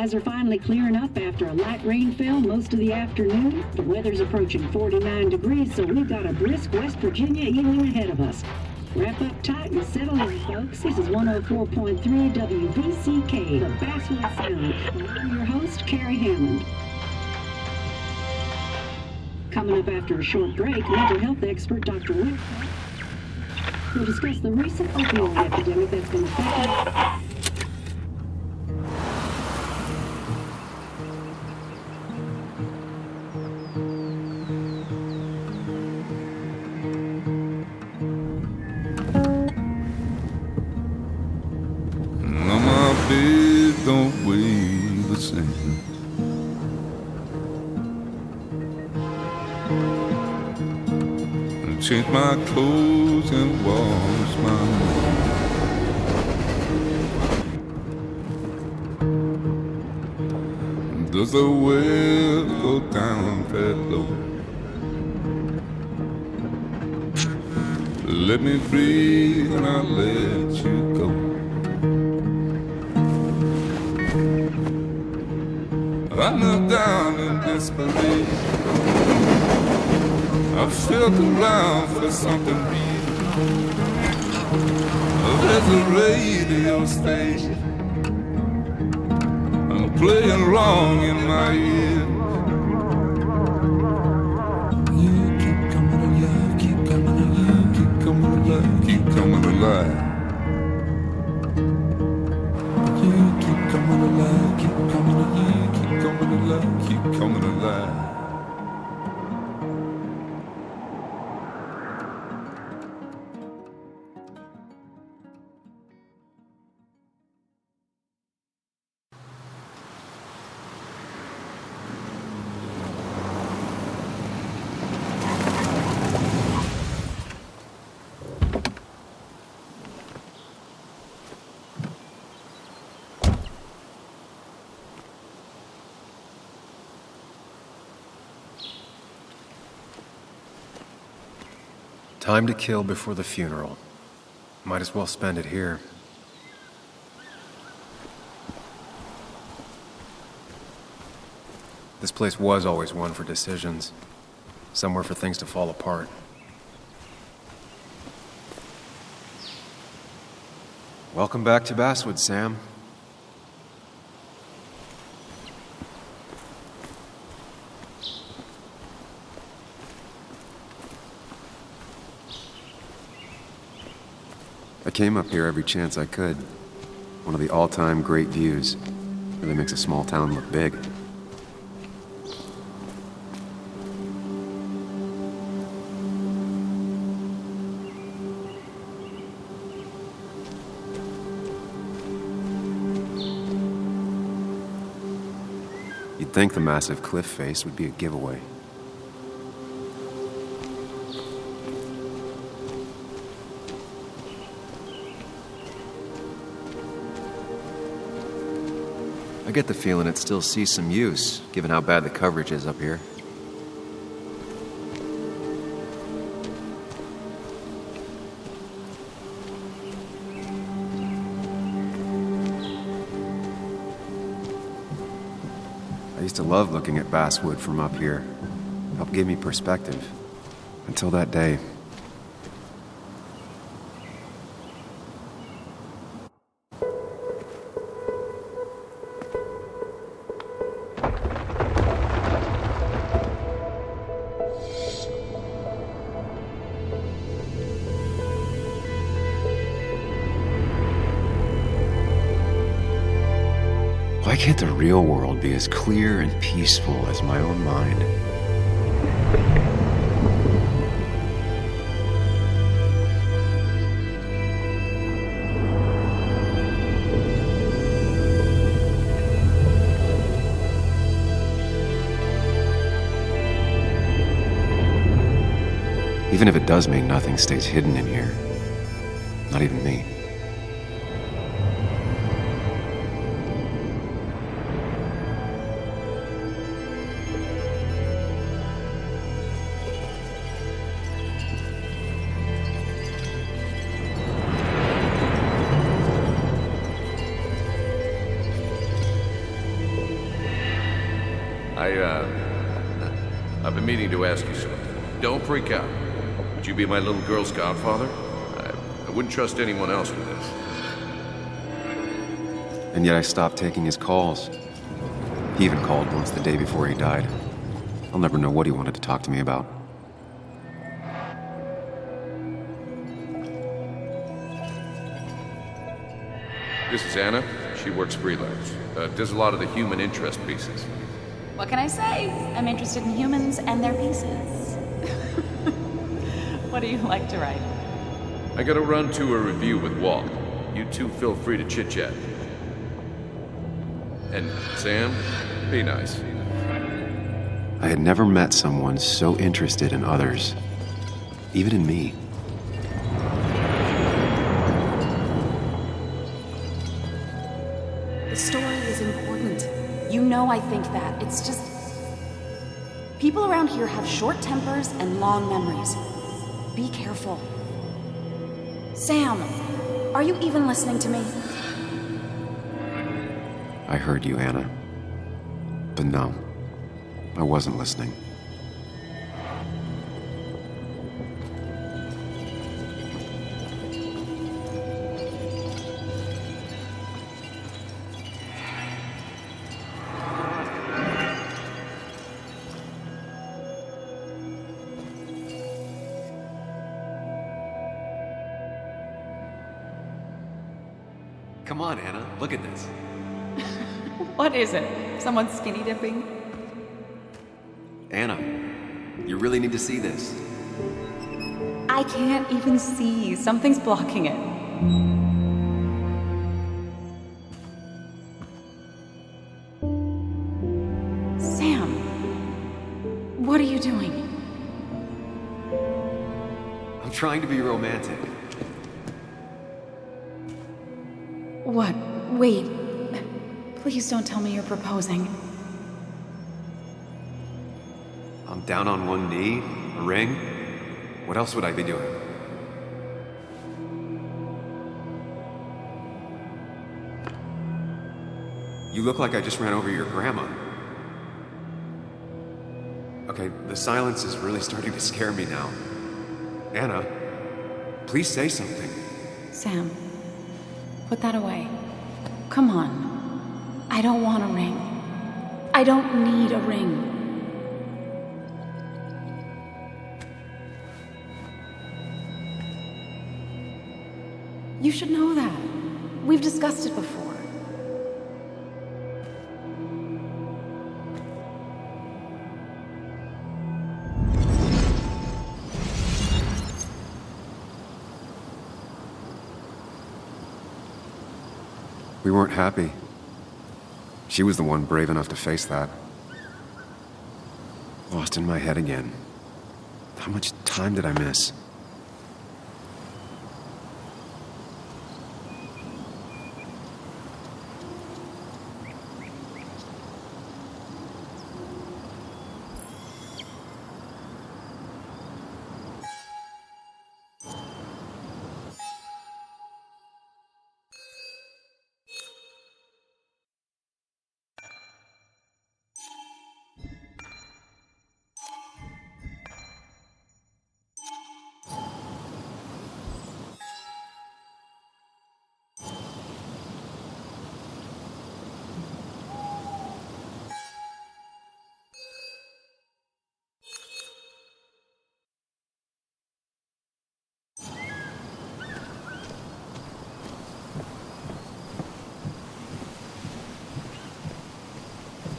Skies are finally clearing up after a light rainfall most of the afternoon. The weather's approaching 49 degrees, so we've got a brisk West Virginia evening ahead of us. Wrap up tight and settle in, folks. This is 104.3 WVCK, the Basswood Sound. And I'm your host, Carrie Hammond. Coming up after a short break, mental health expert Dr. Wick will discuss the recent opioid epidemic that's been affecting. Don't weigh the same. And change my clothes and wash my hands. Does the well go down that low? Let me breathe and I'll let you go. I knelt down in desperation. I felt around for something real. There's a radio station playing wrong in my ear. You keep coming alive, keep coming alive, keep coming alive, keep coming alive. You keep coming alive, keep coming alive, keep coming alive, keep coming alive. Time to kill before the funeral. Might as well spend it here. This place was always one for decisions. Somewhere for things to fall apart. Welcome back to Basswood, Sam. I came up here every chance I could. One of the all-time great views. Really makes a small town look big. You'd think the massive cliff face would be a giveaway. I get the feeling it still sees some use, given how bad the coverage is up here. I used to love looking at Basswood from up here. It helped give me perspective. Until that day. Why can't the real world be as clear and peaceful as my own mind? Even if it does mean nothing stays hidden in here. Not even me. I've been meaning to ask you something. Don't freak out. Would you be my little girl's godfather? I wouldn't trust anyone else with this. And yet I stopped taking his calls. He even called once the day before he died. I'll never know what he wanted to talk to me about. This is Anna. She works freelance. Does a lot of the human interest pieces. What can I say? I'm interested in humans and their pieces. What do you like to write? I gotta run to a review with Walt. You two feel free to chit-chat. And Sam, be nice. I had never met someone so interested in others, even in me. The story is important. You know I think that. It's just... people around here have short tempers and long memories. Be careful. Sam, are you even listening to me? I heard you, Anna. But no, I wasn't listening. Come on, Anna, look at this. What is it? Someone skinny dipping? Anna, you really need to see this. I can't even see. Something's blocking it. Sam, what are you doing? I'm trying to be romantic. What? Wait. Please don't tell me you're proposing. I'm down on one knee, a ring. What else would I be doing? You look like I just ran over your grandma. Okay, the silence is really starting to scare me now. Anna, please say something. Sam, put that away. Come on. I don't want a ring. I don't need a ring. You should know that. We've discussed it before. We weren't happy. She was the one brave enough to face that. Lost in my head again. How much time did I miss?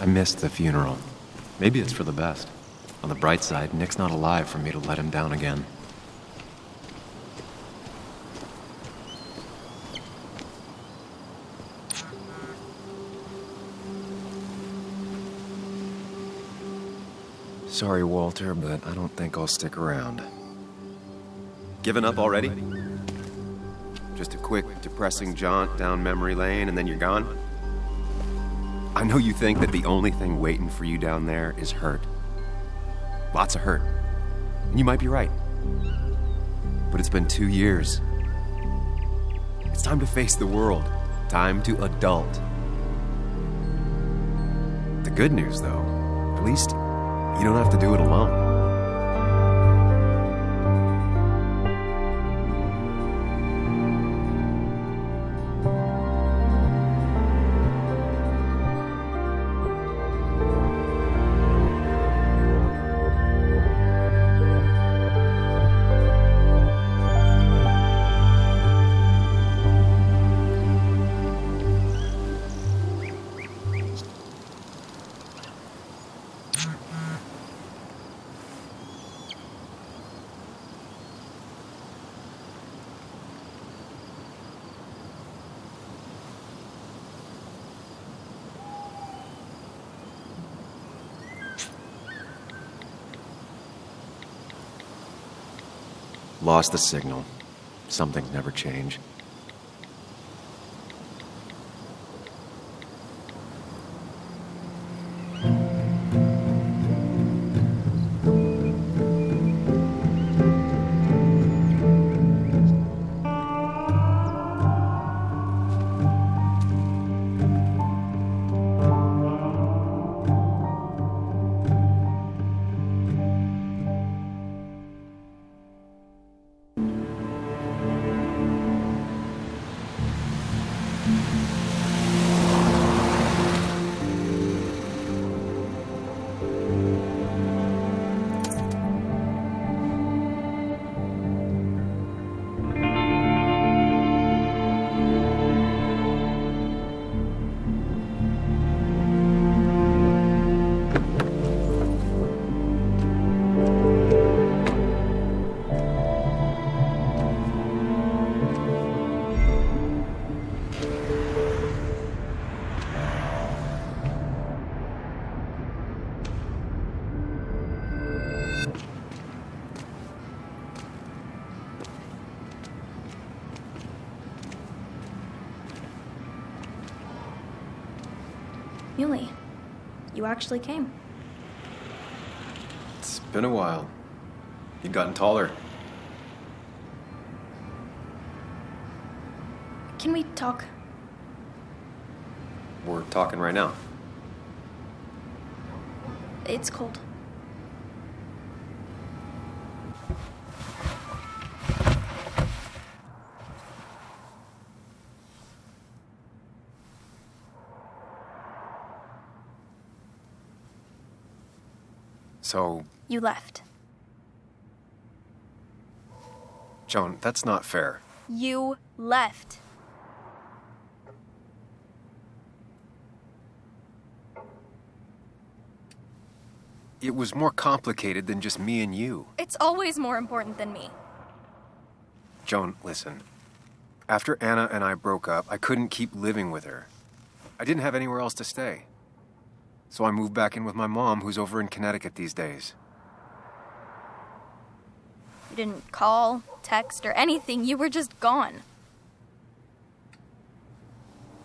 I missed the funeral. Maybe it's for the best. On the bright side, Nick's not alive for me to let him down again. Sorry, Walter, but I don't think I'll stick around. Given up already? Just a quick, depressing jaunt down memory lane and then you're gone? I know you think that the only thing waiting for you down there is hurt. Lots of hurt. And you might be right. But it's been 2 years. It's time to face the world. Time to adult. The good news, though, At least, you don't have to do it alone. Lost the signal. Some things never change. Muley, you actually came. It's been a while. You've gotten taller. Can we talk? We're talking right now. It's cold. So, You left. Joan, that's not fair. You left. It was more complicated than just me and you. It's always more important than me. Joan, listen. After Anna and I broke up, I couldn't keep living with her. I didn't have anywhere else to stay. So I moved back in with my mom, who's over in Connecticut these days. You didn't call, text, or anything. You were just gone.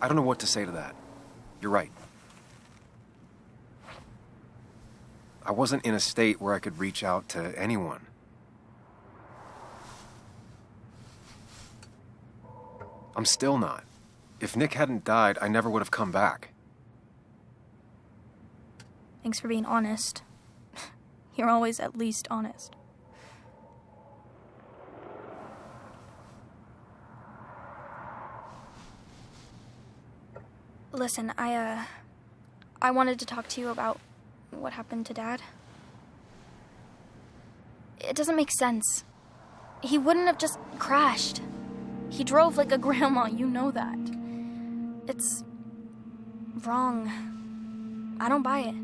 I don't know what to say to that. You're right. I wasn't in a state where I could reach out to anyone. I'm still not. If Nick hadn't died, I never would have come back. Thanks for being honest. You're always at least honest. Listen, I wanted to talk to you about what happened to Dad. It doesn't make sense. He wouldn't have just crashed. He drove like a grandma, you know that. It's wrong. I don't buy it.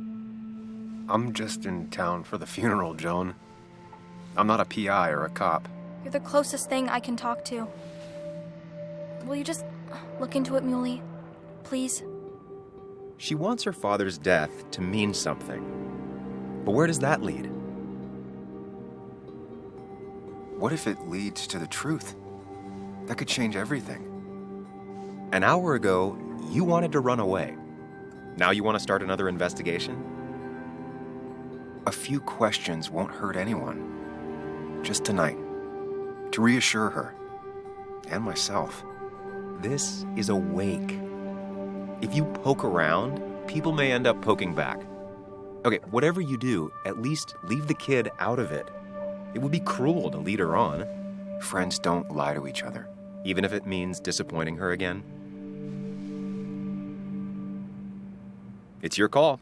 I'm just in town for the funeral, Joan. I'm not a PI or a cop. You're the closest thing I can talk to. Will you just look into it, Muley? Please? She wants her father's death to mean something. But where does that lead? What if it leads to the truth? That could change everything. An hour ago, you wanted to run away. Now you want to start another investigation? A few questions won't hurt anyone. Just tonight. To reassure her. And myself. This is a wake. If you poke around, people may end up poking back. Okay, whatever you do, at least leave the kid out of it. It would be cruel to lead her on. Friends don't lie to each other. Even if it means disappointing her again. It's your call.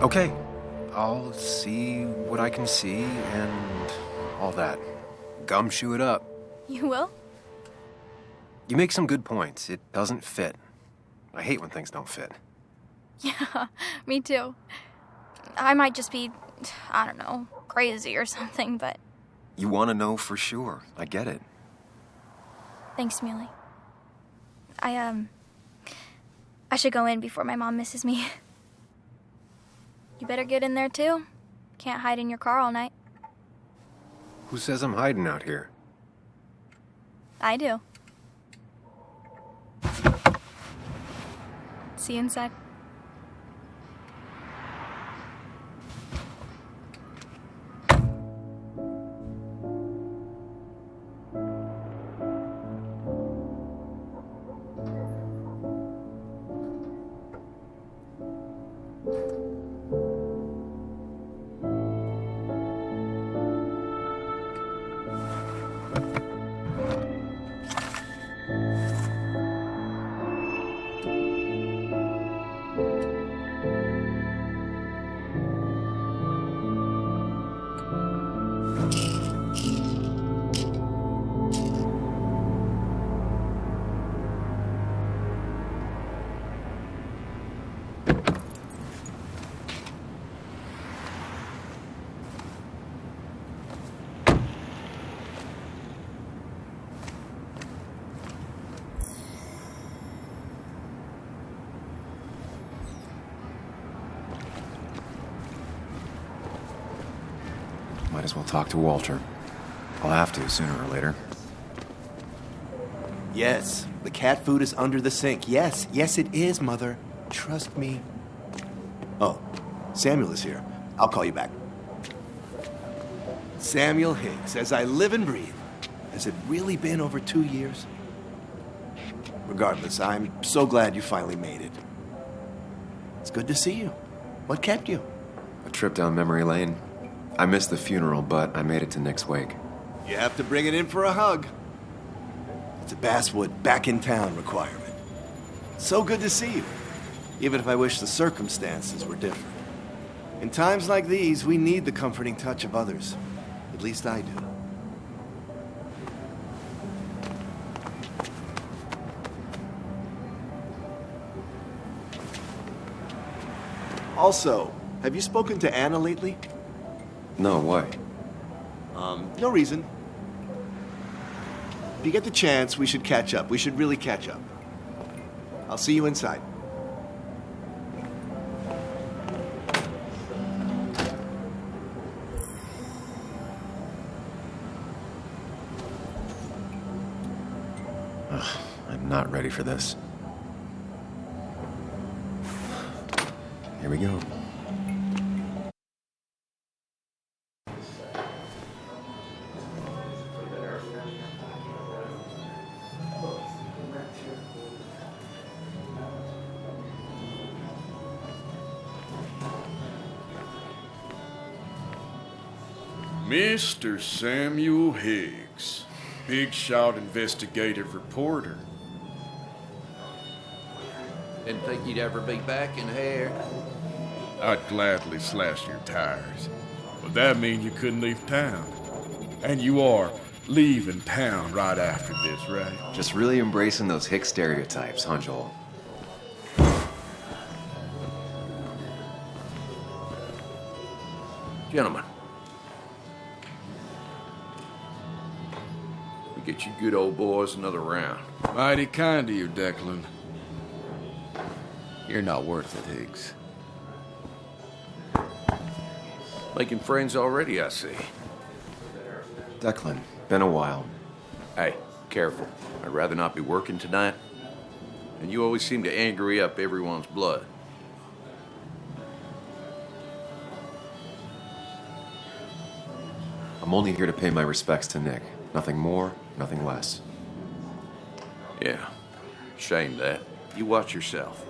Okay, I'll see what I can see and all that. Gumshoe it up. You will? You make some good points. It doesn't fit. I hate when things don't fit. Yeah, me too. I might just be, I don't know, crazy or something, but... You want to know for sure. I get it. Thanks, Muley. I should go in before my mom misses me. You better get in there, too. Can't hide in your car all night. Who says I'm hiding out here? I do. See you inside. Might as well talk to Walter. I'll have to sooner or later. Yes, the cat food is under the sink. Yes, yes it is, Mother. Trust me. Oh, Samuel is here. I'll call you back. Samuel Higgs, as I live and breathe. Has it really been over 2 years? Regardless, I'm so glad you finally made it. It's good to see you. What kept you? A trip down memory lane. I missed the funeral, but I made it to Nick's wake. You have to bring it in for a hug. It's a Basswood back in town requirement. So good to see you, even if I wish the circumstances were different. In times like these, we need the comforting touch of others. At least I do. Also, have you spoken to Anna lately? No, why? No reason. If you get the chance, we should catch up. We should really catch up. I'll see you inside. I'm not ready for this. Here we go. Mr. Samuel Higgs, big shot investigative reporter. Didn't think you'd ever be back in here. I'd gladly slash your tires, but that mean you couldn't leave town. And you are leaving town right after this, right? Just really embracing those Hicks stereotypes, huh, Joel? Gentlemen, we get you good old boys another round. Mighty kind of you, Declan. You're not worth it, Higgs. Making friends already, I see. Declan, been a while. Hey, careful. I'd rather not be working tonight. And you always seem to angry up everyone's blood. I'm only here to pay my respects to Nick. Nothing more, nothing less. Yeah. Shame that. You watch yourself.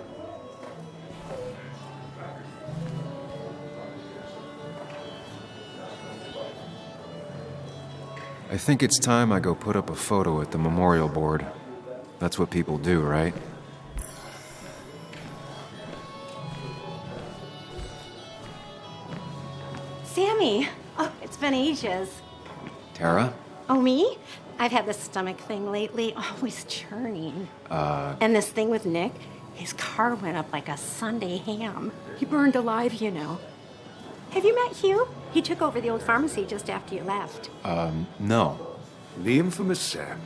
I think it's time I go put up a photo at the memorial board. That's what people do, right? Sammy! Oh, it's been ages. Tara? Oh, me? I've had this stomach thing lately, always churning. And this thing with Nick, his car went up like a Sunday ham. He burned alive, you know. Have you met Hugh? He took over the old pharmacy just after you left. No. The infamous Sam.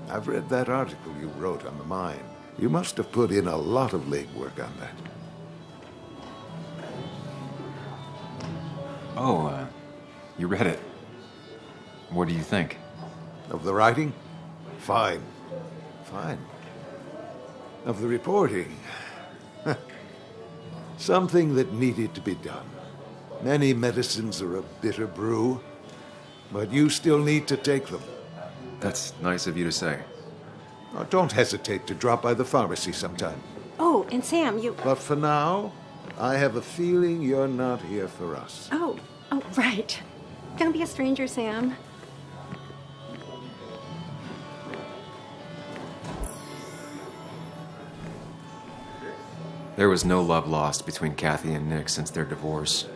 I've read that article you wrote on the mine. You must have put in a lot of legwork on that. Oh, you read it. What do you think? Of the writing? Fine. Fine. Of the reporting? Something that needed to be done. Many medicines are a bitter brew, but you still need to take them. That's nice of you to say. Oh, don't hesitate to drop by the pharmacy sometime. Oh, and Sam, you... But for now, I have a feeling you're not here for us. Oh, right. Don't be a stranger, Sam. There was no love lost between Kathy and Nick since their divorce,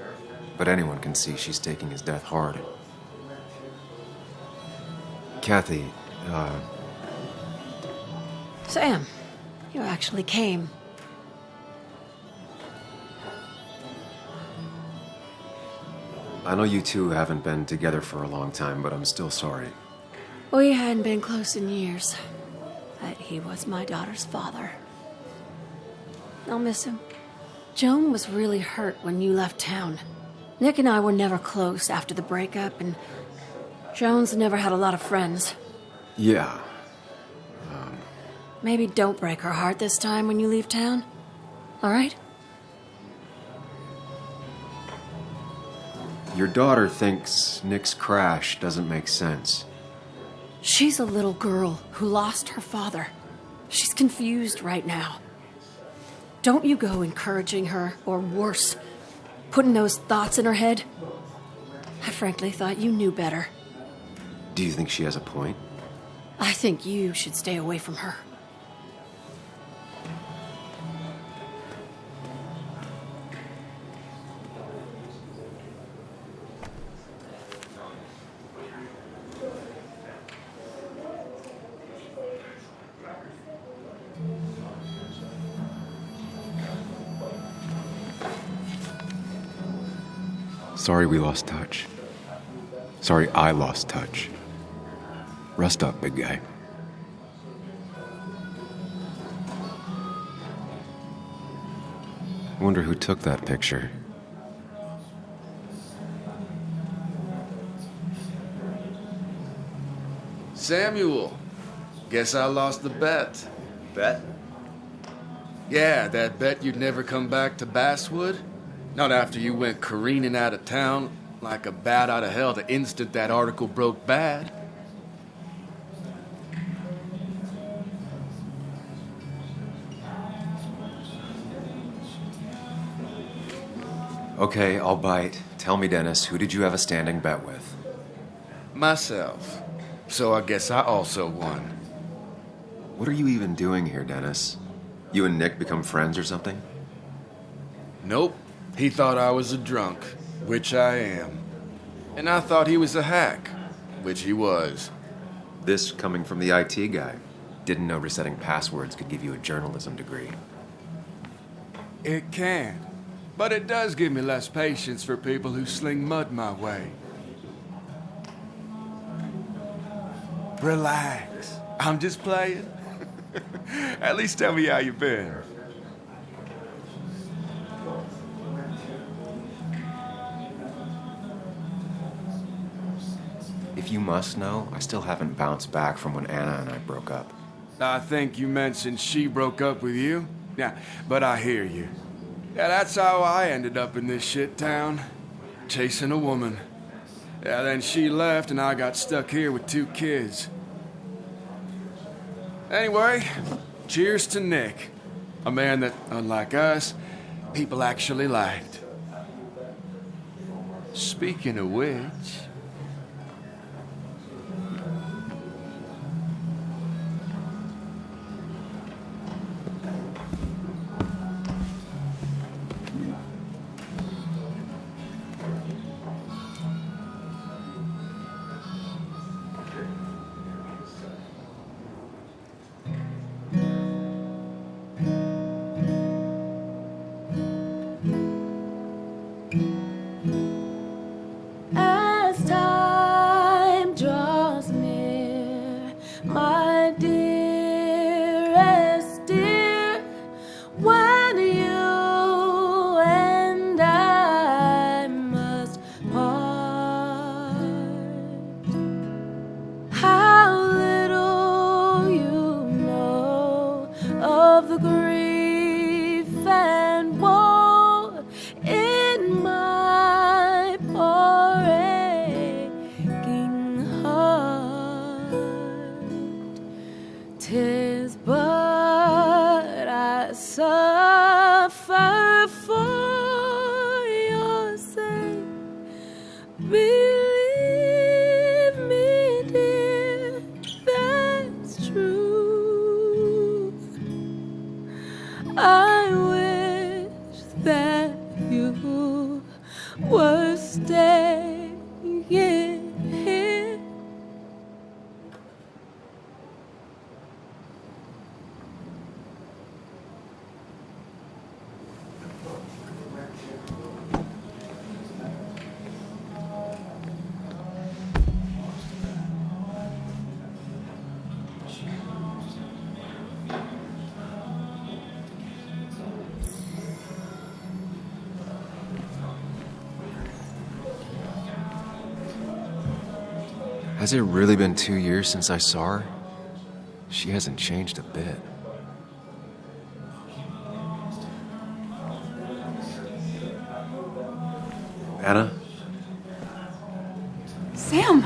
but anyone can see she's taking his death hard. Kathy, Sam, you actually came. I know you two haven't been together for a long time, but I'm still sorry. We hadn't been close in years, but he was my daughter's father. I'll miss him. Joan was really hurt when you left town. Nick and I were never close after the breakup, and Joan's never had a lot of friends. Yeah. Maybe don't break her heart this time when you leave town. All right? Your daughter thinks Nick's crash doesn't make sense. She's a little girl who lost her father. She's confused right now. Don't you go encouraging her, or worse, putting those thoughts in her head. I frankly thought you knew better. Do you think she has a point? I think you should stay away from her. Sorry we lost touch. Sorry I lost touch. Rest up, big guy. Wonder who took that picture. Samuel, guess I lost the bet. Bet? Yeah, that bet you'd never come back to Basswood. Not after you went careening out of town like a bat out of hell the instant that article broke bad. Okay, I'll bite. Tell me, Dennis, who did you have a standing bet with? Myself. So I guess I also won. What are you even doing here, Dennis? You and Nick become friends or something? Nope. He thought I was a drunk, which I am. And I thought he was a hack, which he was. This coming from the IT guy. Didn't know resetting passwords could give you a journalism degree. It can. But it does give me less patience for people who sling mud my way. Relax. I'm just playing. At least tell me how you been. If you must know, I still haven't bounced back from when Anna and I broke up. I think you mentioned she broke up with you. Yeah, but I hear you. Yeah, that's how I ended up in this shit town. Chasing a woman. Yeah, then she left and I got stuck here with 2 kids. Anyway, cheers to Nick. A man that, unlike us, people actually liked. Speaking of which... As time draws near, my dearest dear, when you and I must part, how little you know of the grief and woe in my poor aching heart. 'Tis but I suffer for your sake. Believe me, dear, that's true. I wish that you were staying here. Has it really been 2 years since I saw her? She hasn't changed a bit. Anna? Sam!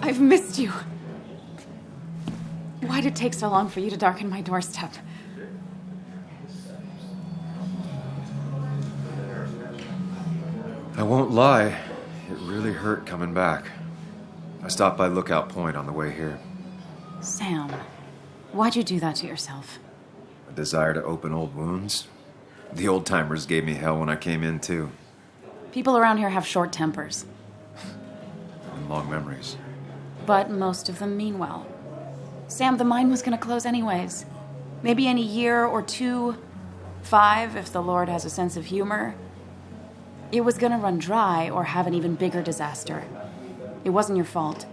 I've missed you. Why'd it take so long for you to darken my doorstep? I won't lie, it really hurt coming back. I stopped by Lookout Point on the way here. Sam, why'd you do that to yourself? A desire to open old wounds. The old-timers gave me hell when I came in, too. People around here have short tempers. And long memories. But most of them mean well. Sam, the mine was gonna close anyways. Maybe in a year or 2, 5, if the Lord has a sense of humor. It was gonna run dry or have an even bigger disaster. It wasn't your fault.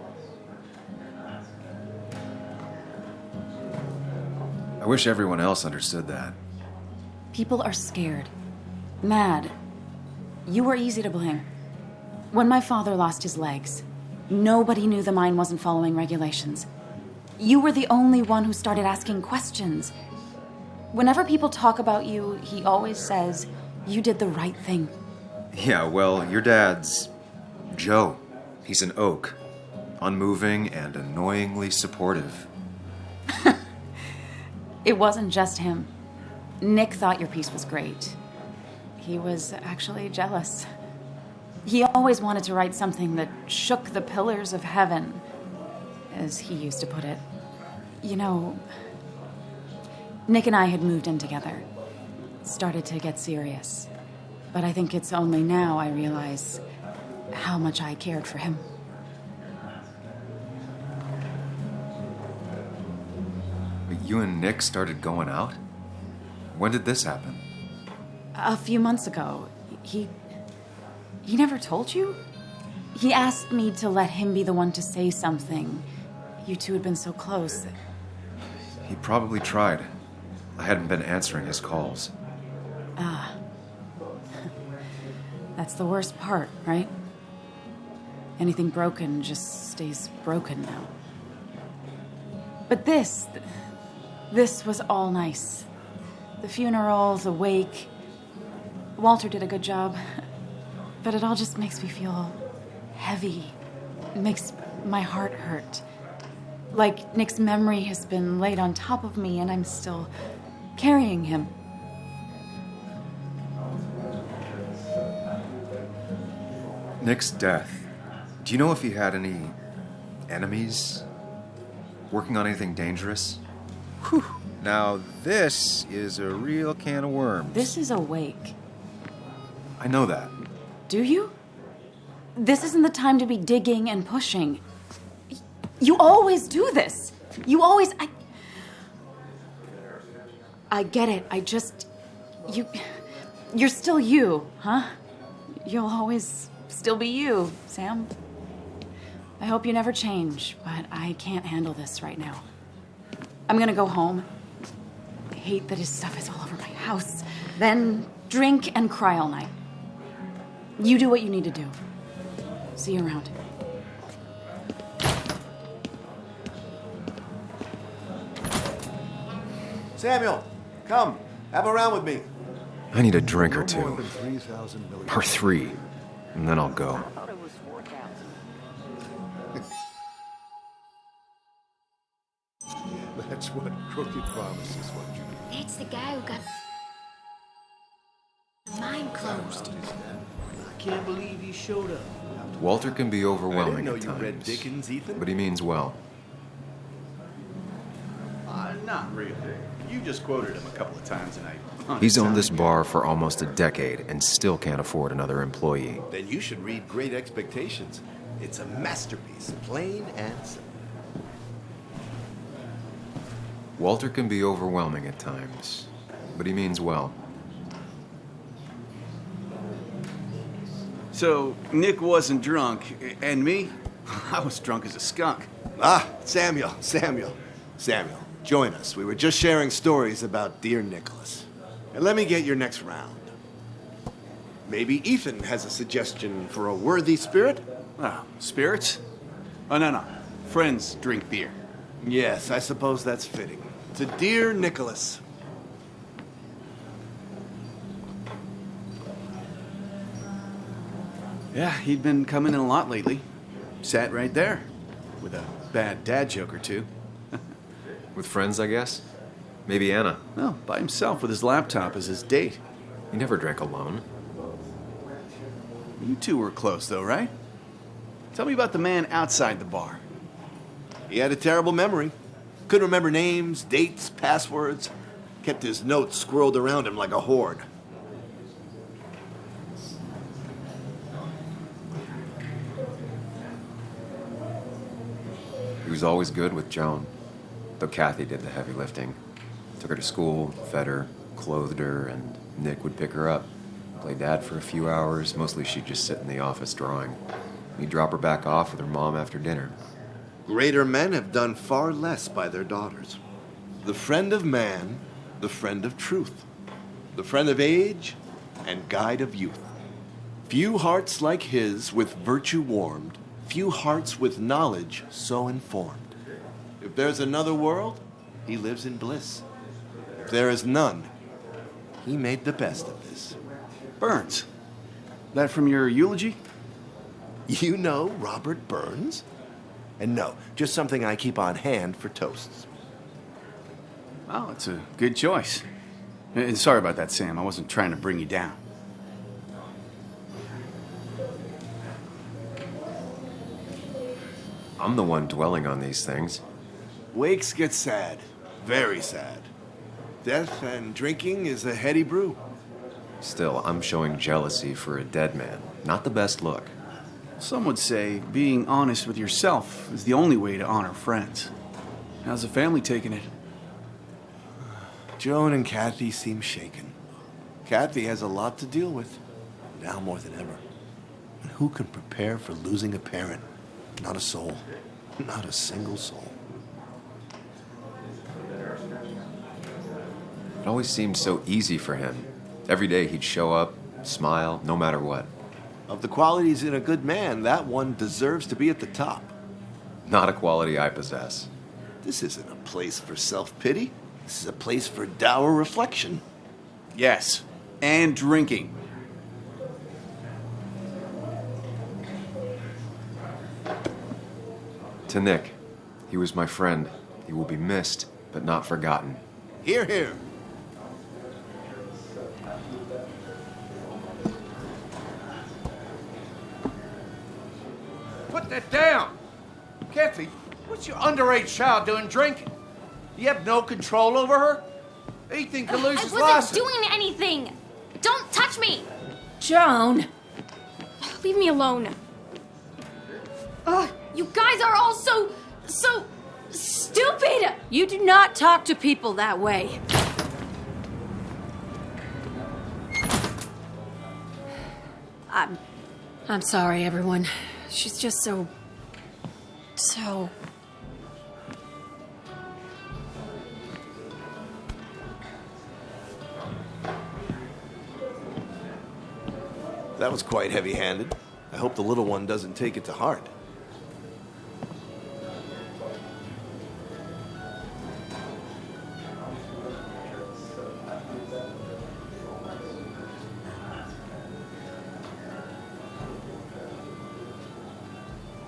I wish everyone else understood that. People are scared. Mad. You were easy to blame. When my father lost his legs, nobody knew the mine wasn't following regulations. You were the only one who started asking questions. Whenever people talk about you, he always says, you did the right thing. Yeah, well, your dad's Joe. He's an oak. Unmoving and annoyingly supportive. It wasn't just him. Nick thought your piece was great. He was actually jealous. He always wanted to write something that shook the pillars of heaven, as he used to put it. You know, Nick and I had moved in together. Started to get serious. But I think it's only now I realize how much I cared for him. But you and Nick started going out? When did this happen? A few months ago. He never told you? He asked me to let him be the one to say something. You two had been so close. He probably tried. I hadn't been answering his calls. Ah. That's the worst part, right? Anything broken just stays broken now. But this was all nice. The funeral, the wake. Walter did a good job. But it all just makes me feel heavy. It makes my heart hurt. Like Nick's memory has been laid on top of me and I'm still carrying him. Nick's death. Do you know if he had any enemies? Working on anything dangerous? Whew. Now, this is a real can of worms. This is a wake. I know that. Do you? This isn't the time to be digging and pushing. You always do this. You always... I get it. You're still you, huh? You'll always still be you, Sam. I hope you never change, but I can't handle this right now. I'm gonna go home. I hate that his stuff is all over my house. Then drink and cry all night. You do what you need to do. See you around. Samuel, come. Have a round with me. I need a drink or two. Or 3. And then I'll go. That's what crooked promises want you to do. It's the guy who got the mind closed. I can't believe he showed up. Walter can be overwhelming I at didn't know you read times, Dickens, Ethan. but he means well. Not really. You just quoted him a couple of times tonight. He's owned this bar for almost a decade and still can't afford another employee. Then you should read Great Expectations. It's a masterpiece, plain and simple. Walter can be overwhelming at times, but he means well. So, Nick wasn't drunk, and me? I was drunk as a skunk. Ah, Samuel, join us. We were just sharing stories about dear Nicholas. And let me get your next round. Maybe Ethan has a suggestion for a worthy spirit? Oh, spirits? Oh, no. Friends drink beer. Yes, I suppose that's fitting. To dear Nicholas. Yeah, he'd been coming in a lot lately. Sat right there, with a bad dad joke or two. With friends, I guess? Maybe Anna. No, by himself with his laptop as his date. He never drank alone. You two were close, though, right? Tell me about the man outside the bar. He had a terrible memory. Couldn't remember names, dates, passwords. Kept his notes squirreled around him like a hoard. He was always good with Joan, though Kathy did the heavy lifting. Took her to school, fed her, clothed her, and Nick would pick her up. Play dad for a few hours. Mostly she'd just sit in the office drawing. He'd drop her back off with her mom after dinner. Greater men have done far less by their daughters. The friend of man, the friend of truth, the friend of age, and guide of youth. Few hearts like his with virtue warmed, few hearts with knowledge so informed. If there's another world, he lives in bliss. If there is none, he made the best of this. Burns. That from your eulogy? You know Robert Burns? And no, just something I keep on hand for toasts. Well, it's a good choice. And sorry about that, Sam. I wasn't trying to bring you down. I'm the one dwelling on these things. Wakes get sad. Very sad. Death and drinking is a heady brew. Still, I'm showing jealousy for a dead man. Not the best look. Some would say being honest with yourself is the only way to honor friends. How's the family taking it? Joan and Kathy seem shaken. Kathy has a lot to deal with, now more than ever. And who can prepare for losing a parent? Not a soul. Not a single soul. It always seemed so easy for him. Every day he'd show up, smile, no matter what. Of the qualities in a good man, that one deserves to be at the top. Not a quality I possess. This isn't a place for self-pity. This is a place for dour reflection. Yes, and drinking. To Nick. He was my friend. He will be missed, but not forgotten. Hear, hear. Put that down! Kathy, what's your underage child doing drinking? You have no control over her? Ethan can lose his license. I wasn't doing anything! Don't touch me! Joan! Leave me alone. Ugh, you guys are all so stupid! You do not talk to people that way. I'm sorry, everyone. She's just so... That was quite heavy-handed. I hope the little one doesn't take it to heart.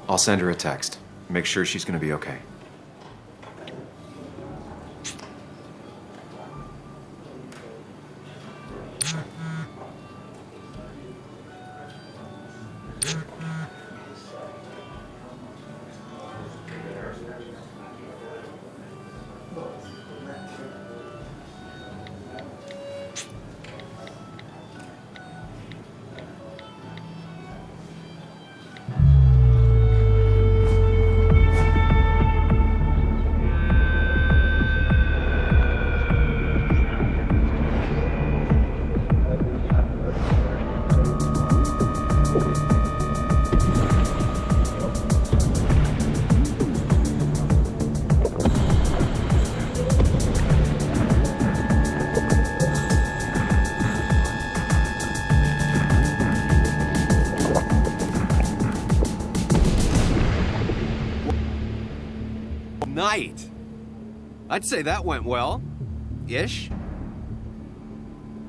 I'll send her a text. Make sure she's gonna be okay. Night. I'd say that went well. Ish.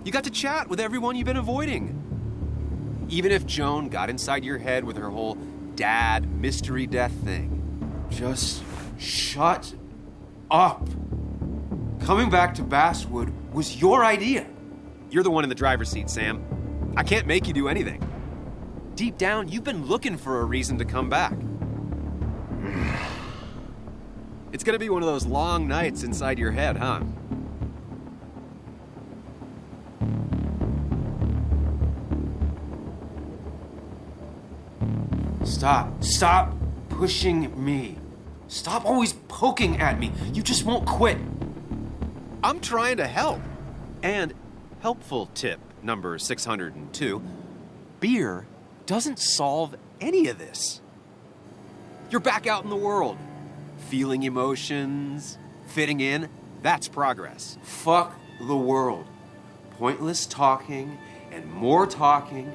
You got to chat with everyone you've been avoiding. Even if Joan got inside your head with her whole dad mystery death thing. Just shut up. Coming back to Basswood was your idea. You're the one in the driver's seat, Sam. I can't make you do anything. Deep down, you've been looking for a reason to come back. It's gonna be one of those long nights inside your head, huh? Stop pushing me. Stop always poking at me. You just won't quit. I'm trying to help. And helpful tip number 602, beer doesn't solve any of this. You're back out in the world. Feeling emotions, fitting in, that's progress. Fuck the world. Pointless talking and more talking,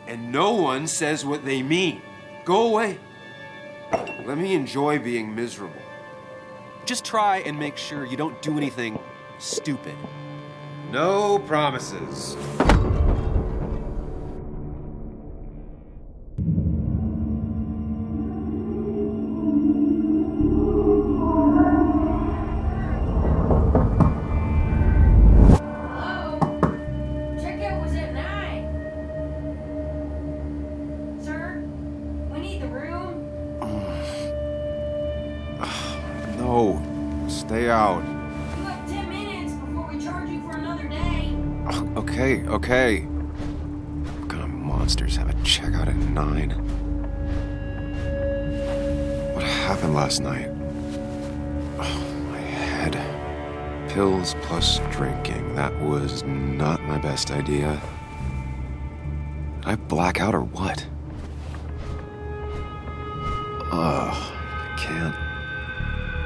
and no one says what they mean. Go away. Let me enjoy being miserable. Just try and make sure you don't do anything stupid. No promises. Stay out. You have 10 minutes before we charge you for another day. Okay. What kind of monsters have a checkout at 9? What happened last night? Oh, my head. Pills plus drinking. That was not my best idea. Did I black out or what?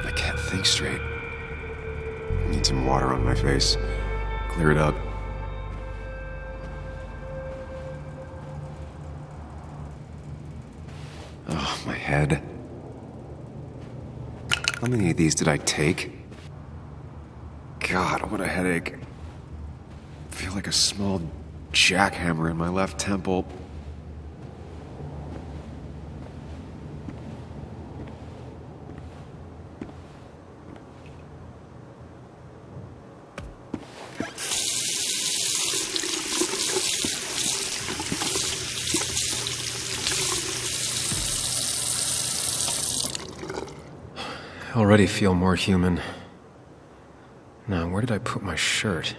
I can't think straight. I need some water on my face. Clear it up. Oh, my head. How many of these did I take? God, what a headache. I feel like a small jackhammer in my left temple. I already feel more human. Now, where did I put my shirt?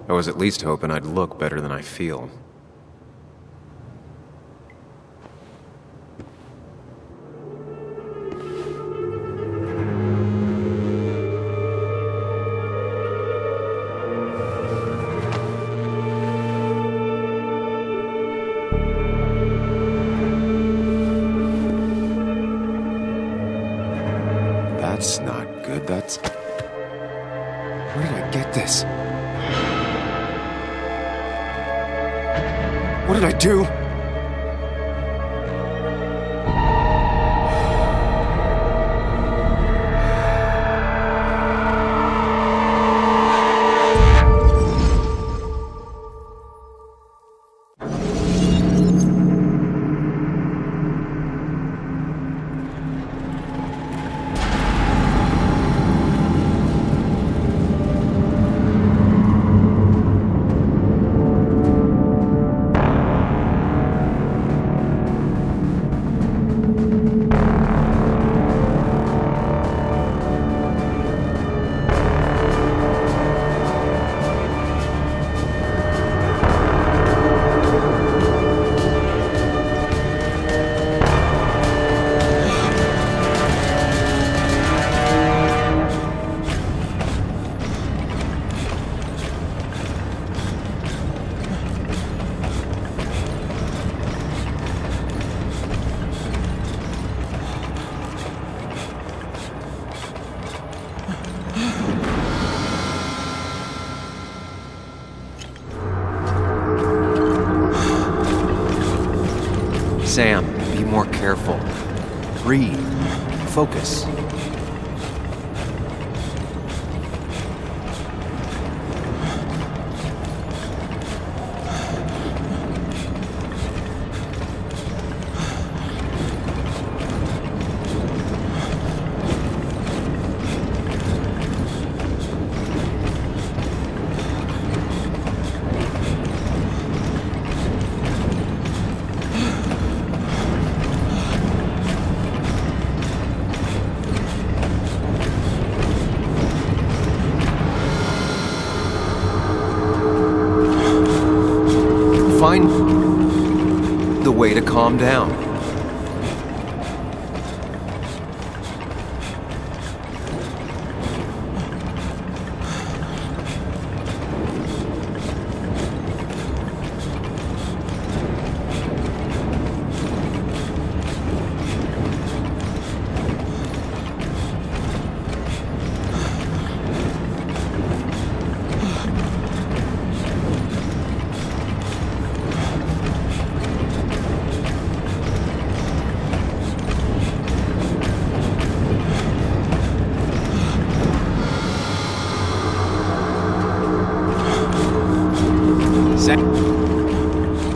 I was at least hoping I'd look better than I feel. That's not good. That's... Where did I get this? What did I do? Sam, be more careful. Breathe. Focus. Find the way to calm down.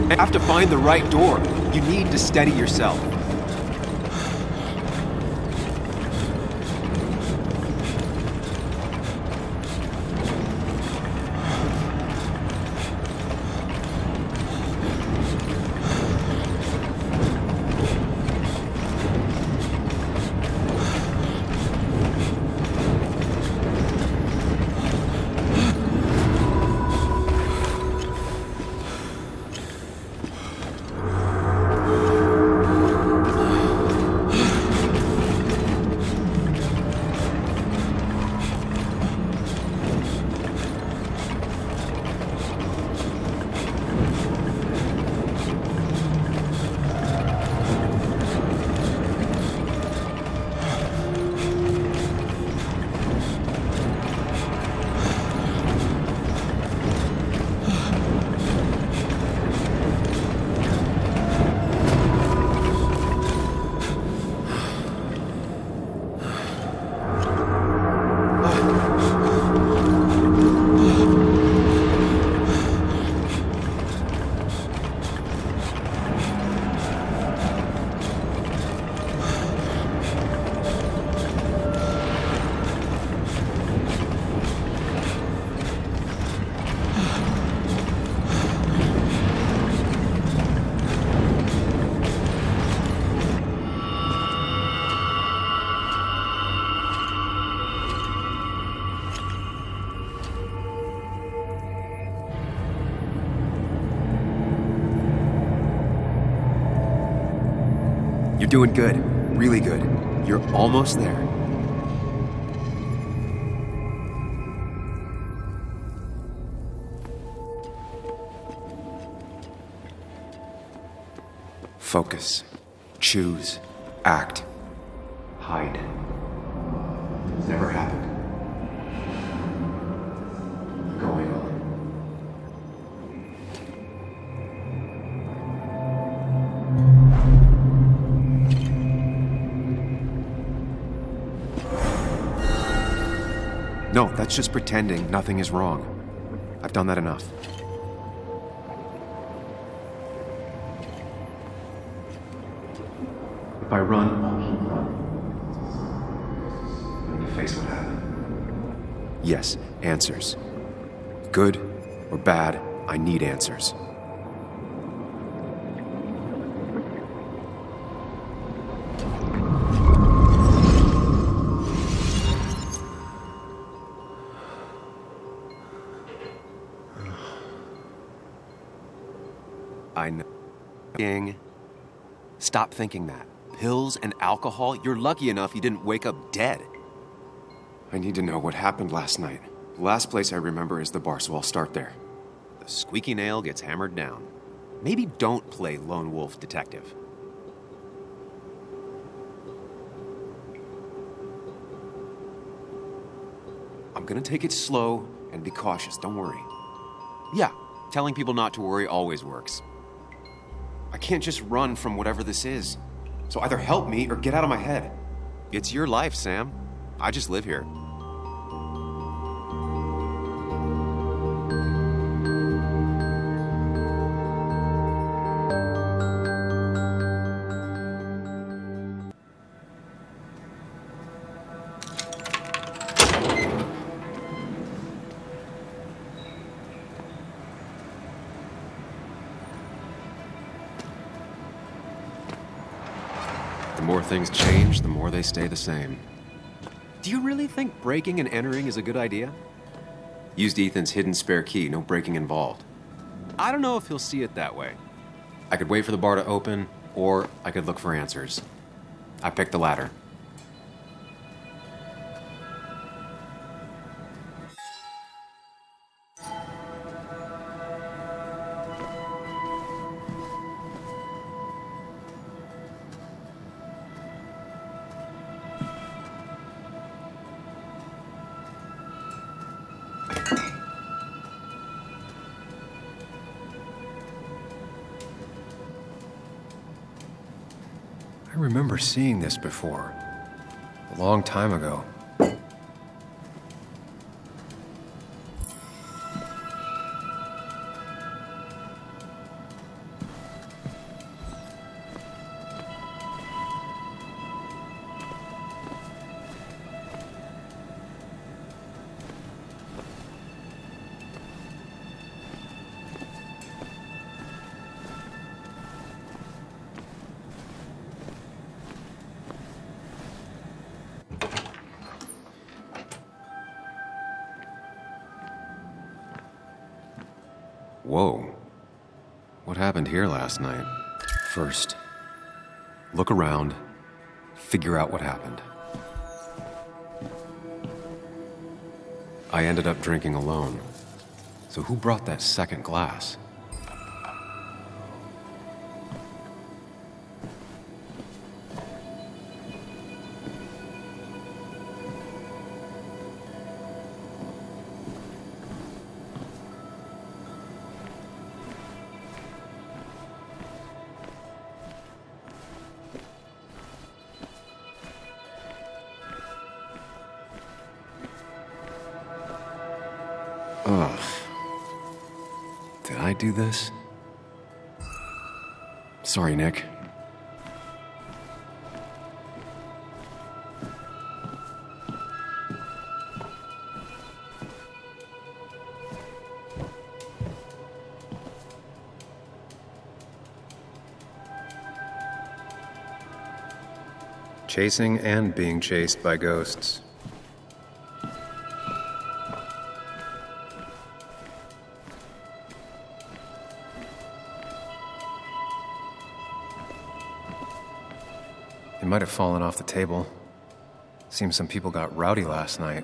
You have to find the right door. You need to steady yourself. You're doing good. Really good. You're almost there. Focus. Choose. Act. Hide. It's never happened. Going on. No, that's just pretending nothing is wrong. I've done that enough. If I run, I'll keep running. When you face what happened. Yes, answers. Good or bad, I need answers. I know. Stop thinking that. Pills and alcohol? You're lucky enough you didn't wake up dead. I need to know what happened last night. The last place I remember is the bar, so I'll start there. The squeaky nail gets hammered down. Maybe don't play lone wolf detective. I'm gonna take it slow and be cautious, don't worry. Yeah, telling people not to worry always works. I can't just run from whatever this is. So either help me or get out of my head. It's your life, Sam. I just live here. The more things change, the more they stay the same. Do you really think breaking and entering is a good idea? Used Ethan's hidden spare key, no breaking involved. I don't know if he'll see it that way. I could wait for the bar to open, or I could look for answers. I picked the latter. I remember seeing this before, a long time ago. Whoa. What happened here last night? First, look around, figure out what happened. I ended up drinking alone. So who brought that second glass? Ugh. Did I do this? Sorry, Nick. Chasing and being chased by ghosts. It might have fallen off the table. Seems some people got rowdy last night.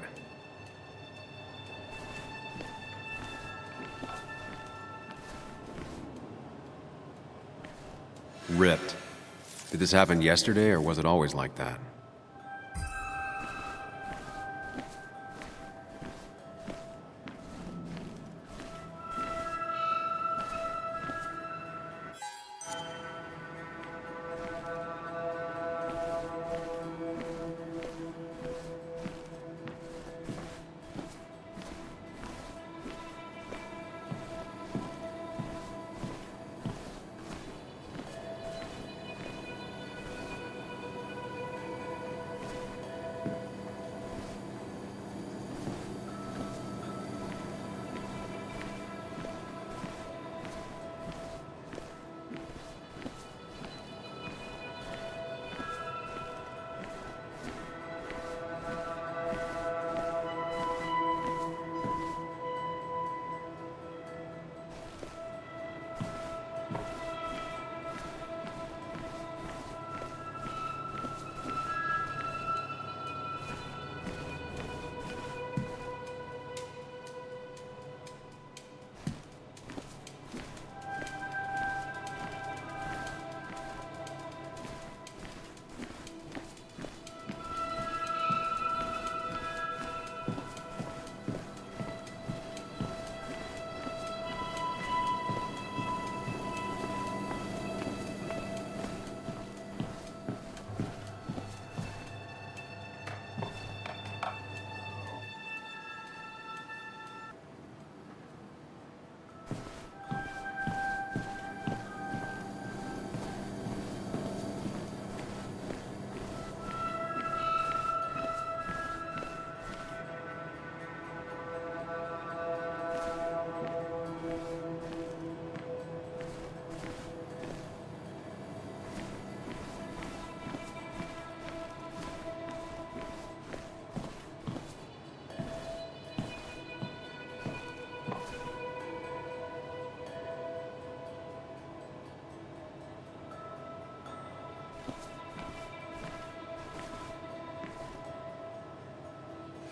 Ripped. Did this happen yesterday, or was it always like that?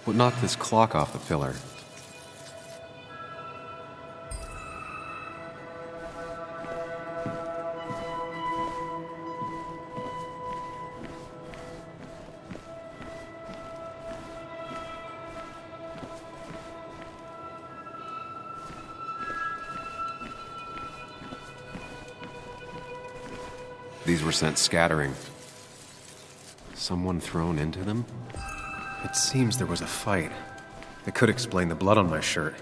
What knocked this clock off the pillar? These were sent scattering. Someone thrown into them? It seems there was a fight. That could explain the blood on my shirt.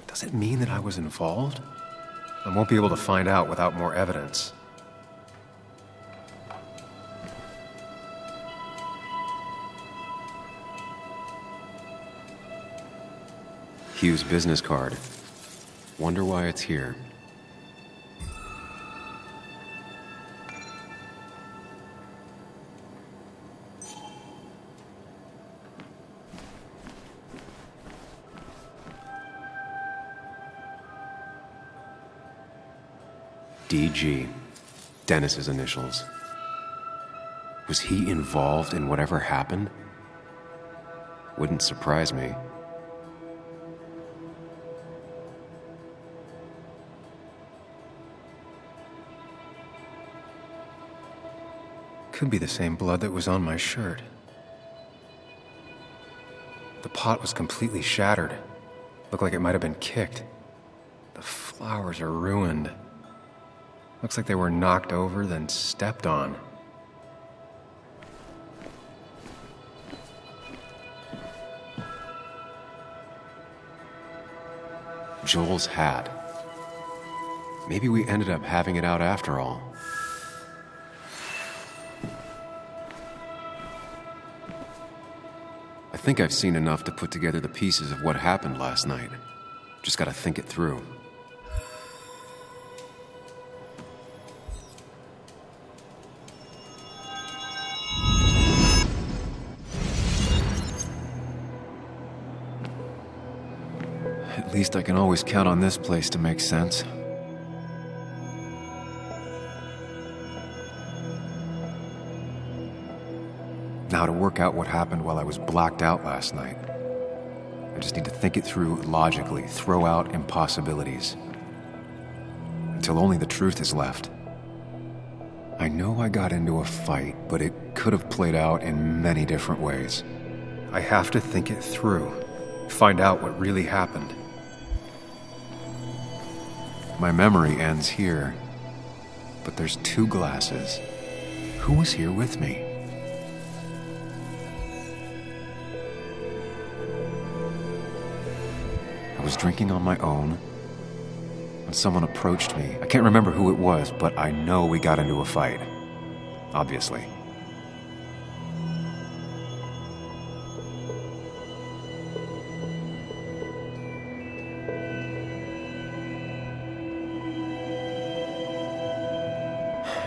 Does it mean that I was involved? I won't be able to find out without more evidence. Hugh's business card. Wonder why it's here. DG. Dennis's initials. Was he involved in whatever happened? Wouldn't surprise me. Could be the same blood that was on my shirt. The pot was completely shattered. Looked like it might have been kicked. The flowers are ruined. Looks like they were knocked over, then stepped on. Joel's hat. Maybe we ended up having it out after all. I think I've seen enough to put together the pieces of what happened last night. Just gotta think it through. At least I can always count on this place to make sense. Now to work out what happened while I was blacked out last night. I just need to think it through logically, throw out impossibilities. Until only the truth is left. I know I got into a fight, but it could have played out in many different ways. I have to think it through, find out what really happened. My memory ends here, but there's 2 glasses. Who was here with me? I was drinking on my own when someone approached me. I can't remember who it was, but I know we got into a fight. Obviously.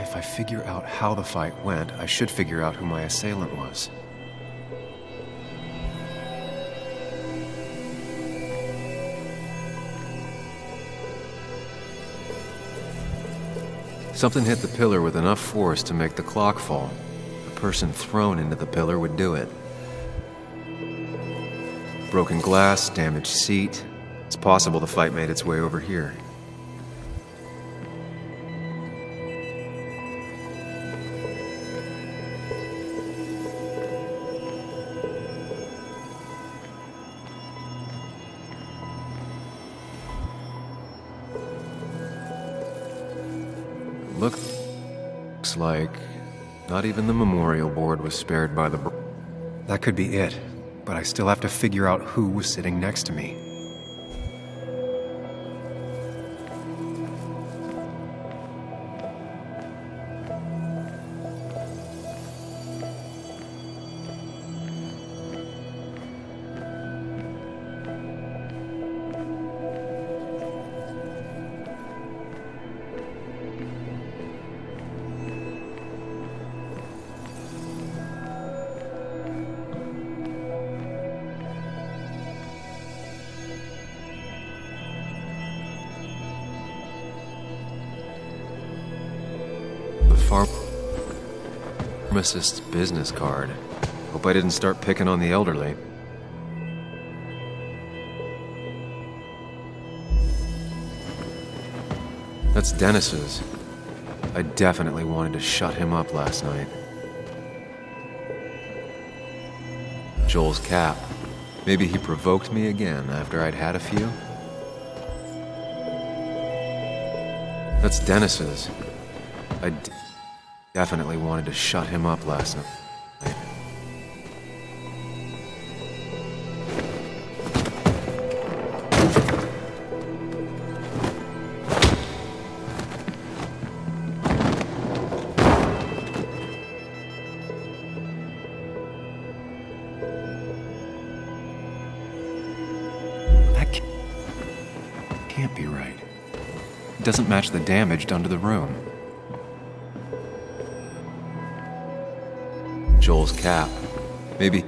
If I figure out how the fight went, I should figure out who my assailant was. Something hit the pillar with enough force to make the clock fall. A person thrown into the pillar would do it. Broken glass, damaged seat. It's possible the fight made its way over here. Looks like not even the memorial board was spared by the... That could be it, but I still have to figure out who was sitting next to me. Pharmacist's business card. Hope I didn't start picking on the elderly. That's Dennis's. I definitely wanted to shut him up last night. Joel's cap. Maybe he provoked me again after I'd had a few. That's Dennis's. I definitely wanted to shut him up last night. That can't be right. It doesn't match the damage done to the room. Joel's cap. Maybe...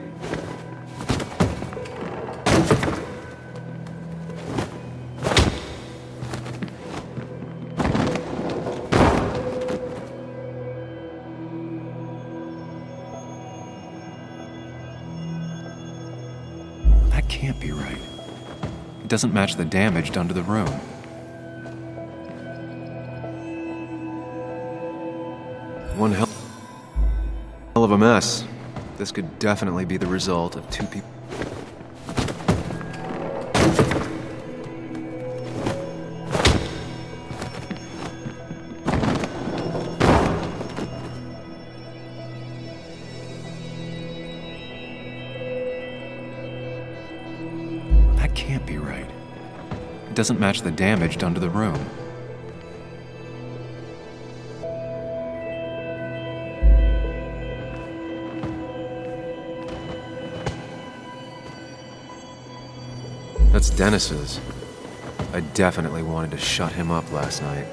That can't be right. It doesn't match the damage done to the room. One hell of a mess. This could definitely be the result of 2 people. That can't be right. It doesn't match the damage done to the room. That's Dennis's. I definitely wanted to shut him up last night.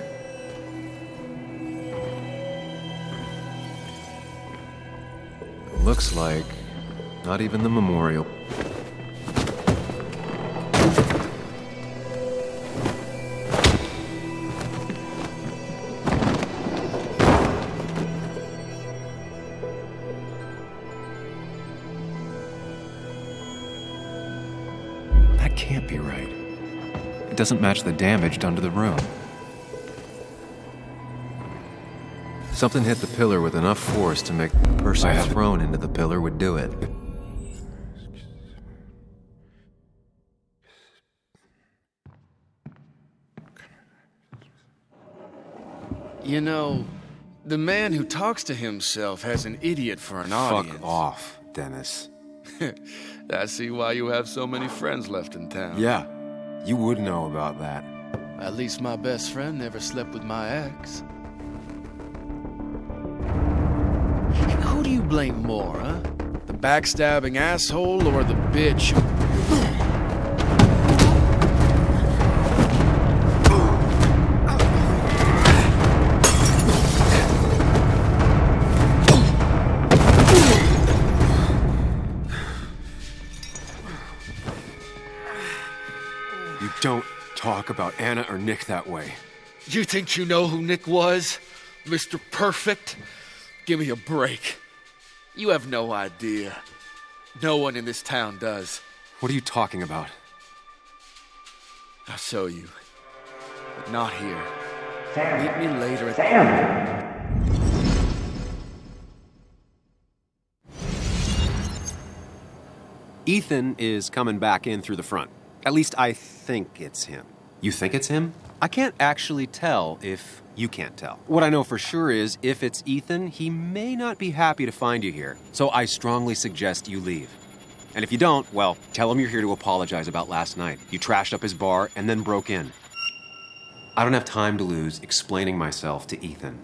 Looks like not even the memorial. That can't be right. It doesn't match the damage done to the room. Something hit the pillar with enough force to make the person thrown into the pillar would do it. You know, the man who talks to himself has an idiot for an audience. Fuck off, Dennis. I see why you have so many friends left in town. Yeah, you would know about that. At least my best friend never slept with my ex. Who do you blame more, huh? The backstabbing asshole or the bitch? You don't talk about Anna or Nick that way. You think you know who Nick was? Mr. Perfect? Give me a break. You have no idea. No one in this town does. What are you talking about? I'll show you. But not here. Sam. Meet me later at Sam. Ethan is coming back in through the front. At least I think it's him. You think it's him? I can't actually tell if you can't tell. What I know for sure is if it's Ethan, he may not be happy to find you here. So I strongly suggest you leave. And if you don't, well, tell him you're here to apologize about last night. You trashed up his bar and then broke in. I don't have time to lose explaining myself to Ethan.